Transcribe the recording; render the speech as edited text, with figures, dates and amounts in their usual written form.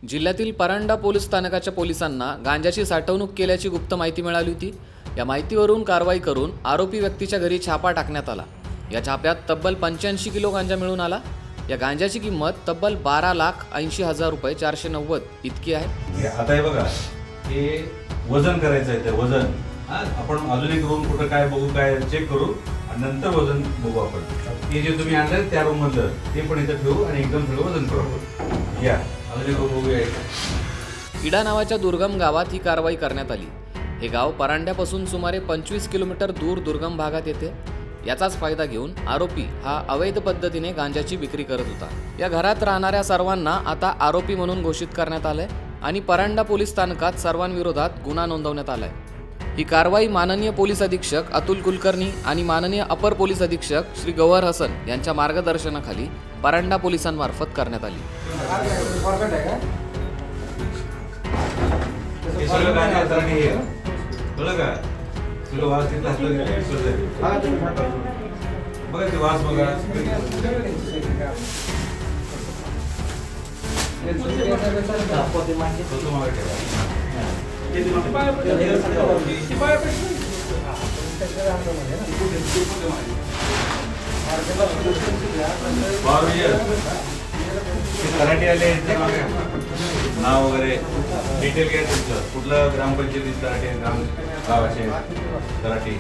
जिल्ह्यातील परांडा पोलीस स्थानकाच्या पोलिसांना गांजाची साठवणूक केल्याची गुप्त माहिती मिळाली होती। या माहितीवरून कारवाई करून आरोपी व्यक्तीच्या घरी छापा टाकण्यात आला। या छाप्यात तब्बल 85 किलो गांजा मिळून आला। या गांजाची किंमत तब्बल 12,80,000 रुपये 490 इतकी आहे। आता हे बघा, हे वजन करायचं आहे, ते वजन आपण अजून एक रूम कुठं काय बघू, काय चेक करू आणि नंतर वजन बघू आपण। हे जे तुम्ही आणलं त्या रूम मधलं ते पण इथं ठेवू आणि एकदम सगळं वजन करू। या अजून एक रूम बघूया। इडा नावाच्या दुर्गम गावात ही कारवाई करण्यात आली। हे गाव परांड्यापासून सुमारे 25 किलोमीटर दूर दुर्गम भागात येते। याचाच फायदा घेऊन आरोपी हा अवैध पद्धतीने गांजाची विक्री करत होता। या घरात राहणाऱ्या सर्वांना आता आरोपी म्हणून घोषित करण्यात आलंय आणि परांडा पोलीस स्थानकात सर्वांविरोधात गुन्हा नोंदवण्यात आलाय। ही कारवाई माननीय पोलीस अधीक्षक अतुल कुलकर्णी आणि माननीय अपर पोलीस अधीक्षक श्री गौहर हसन यांच्या मार्गदर्शनाखाली परांडा पोलिसांमार्फत करण्यात आली। कराटे आले नाव वगैरे डिटेल घ्या तुमचं, कुठलं ग्रामपंचायतीत कराटे, ग्राम गावाचे कराटे